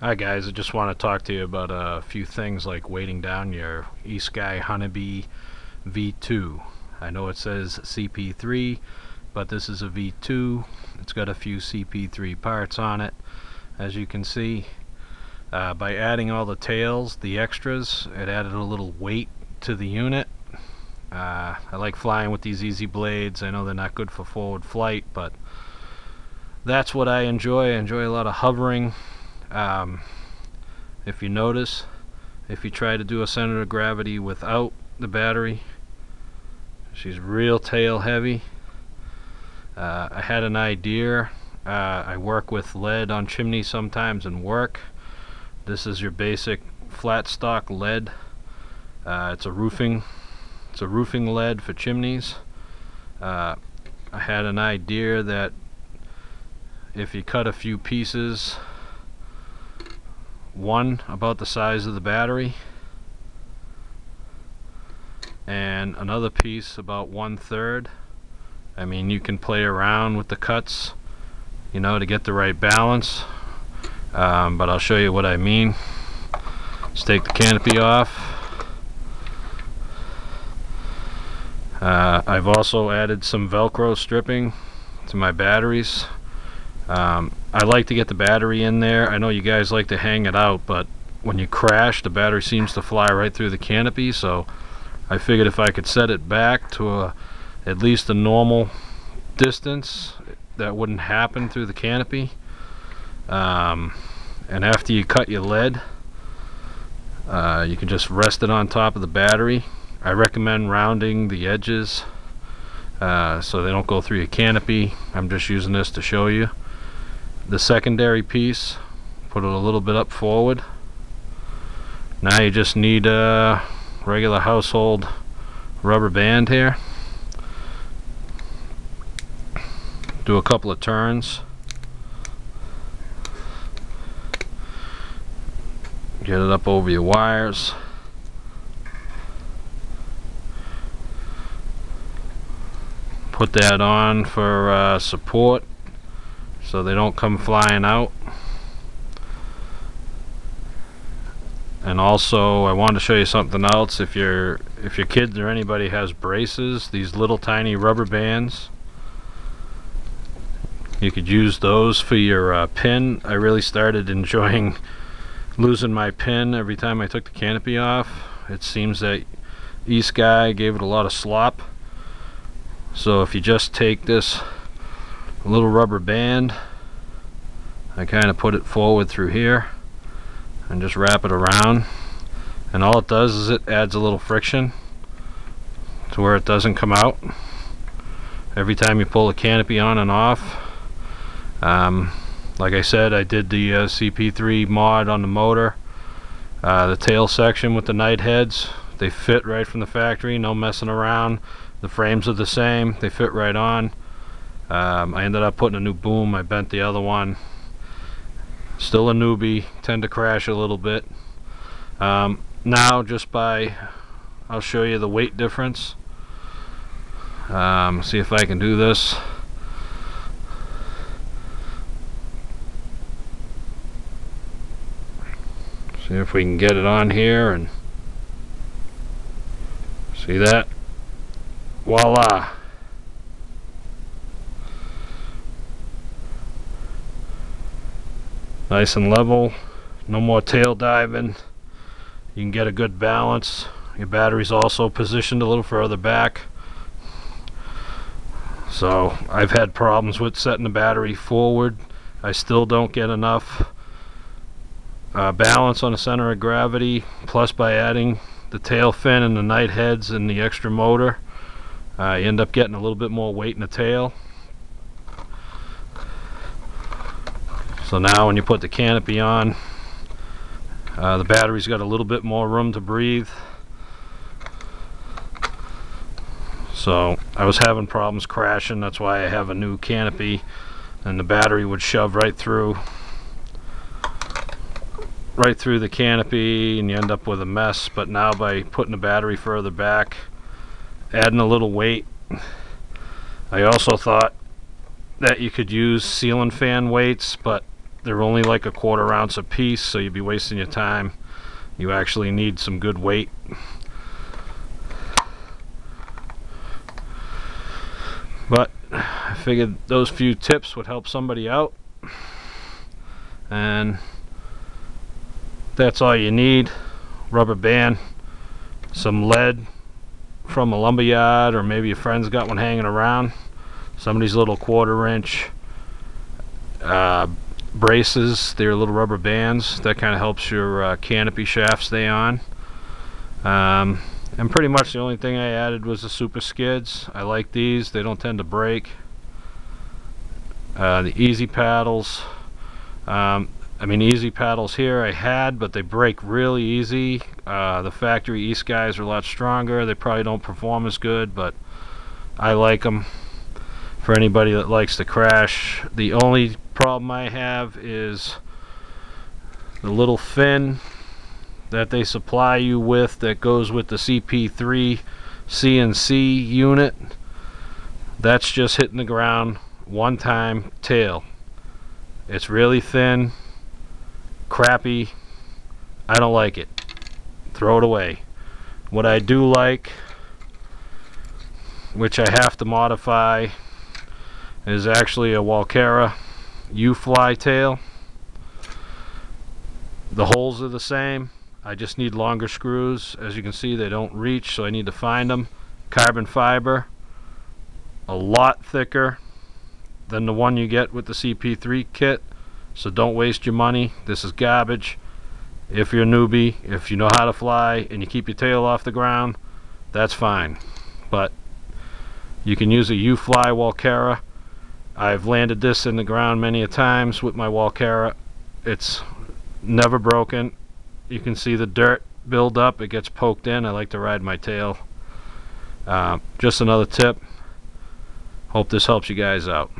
Hi guys, I just want to talk to you about a few things like weighting down your eSky Honeybee V2. I know it says CP3, but this is a V2. It's got a few CP3 parts on it. As you can see, by adding all the tails, the extras, it added a little weight to the unit. I like flying with these easy blades. I know they're not good for forward flight, but that's what I enjoy. I enjoy a lot of hovering. If you notice, if you try to do a center of gravity without the battery, she's real tail heavy. I had an idea. I work with lead on chimneys sometimes in work. This is your basic flat stock lead. It's a roofing lead for chimneys. I had an idea that if you cut a few pieces, one about the size of the battery and another piece about 1/3. I mean, you can play around with the cuts, you know, to get the right balance, but I'll show you what I mean. Let's take the canopy off. I've also added some Velcro stripping to my batteries. I like to get the battery in there. I know you guys like to hang it out, but when you crash, the battery seems to fly right through the canopy, so I figured if I could set it back to at least a normal distance, that wouldn't happen through the canopy. And after you cut your lead, you can just rest it on top of the battery. I recommend rounding the edges so they don't go through your canopy. I'm just using this to show you. The secondary piece, put it a little bit up forward. Now you just need a regular household rubber band here. Do a couple of turns. Get it up over your wires. Put that on for support, so they don't come flying out. And also, I wanted to show you something else. If your kids or anybody has braces, these little tiny rubber bands, you could use those for your pin. I really started enjoying losing my pin every time I took the canopy off. It seems that eSky gave it a lot of slop. So if you just take this little rubber band, I kind of put it forward through here and just wrap it around, and all it does is it adds a little friction to where it doesn't come out every time you pull the canopy on and off. Like I said, I did the CP3 mod on the motor. The tail section with the night heads, they fit right from the factory, no messing around. The frames are the same, they fit right on. I ended up putting a new boom. I bent the other one. Still a newbie, tend to crash a little bit. Now I'll show you the weight difference. See if I can do this. See if we can get it on here and see that. Voila! Nice and level, no more tail diving. You can get a good balance. Your battery's also positioned a little further back. So I've had problems with setting the battery forward. I still don't get enough balance on the center of gravity. Plus, by adding the tail fin and the night heads and the extra motor, you end up getting a little bit more weight in the tail. So now when you put the canopy on, the battery's got a little bit more room to breathe. So I was having problems crashing, that's why I have a new canopy, and the battery would shove right through the canopy and you end up with a mess. But now by putting the battery further back, adding a little weight, I also thought that you could use ceiling fan weights, but They're only like a 1/4 ounce a piece, so you'd be wasting your time. You actually need some good weight. But I figured those few tips would help somebody out, and that's all you need. Rubber band, some lead from a lumber yard, or maybe your friend's got one hanging around, somebody's little 1/4 inch braces. They're little rubber bands that kind of helps your canopy shaft stay on. And pretty much the only thing I added was the super skids. I like these, they don't tend to break. The easy paddles, I mean, easy paddles here I had, but they break really easy. The factory East guys are a lot stronger. They probably don't perform as good, but I like them for anybody that likes to crash. The only problem I have is the little fin that they supply you with that goes with the CP3 CNC unit. That's just hitting the ground one time, tail. It's really thin, crappy. I don't like it. Throw it away. What I do like, which I have to modify, is actually a Walkera U-fly tail. The holes are the same. I just need longer screws. As you can see, they don't reach, so I need to find them. Carbon fiber, a lot thicker than the one you get with the CP3 kit, so don't waste your money. This is garbage. If you're a newbie, if you know how to fly and you keep your tail off the ground, that's fine. But you can use a U-fly Walkera. I've landed this in the ground many a times with my Walkera. It's never broken. You can see the dirt build up. It gets poked in. I like to ride my tail. Just another tip. Hope this helps you guys out.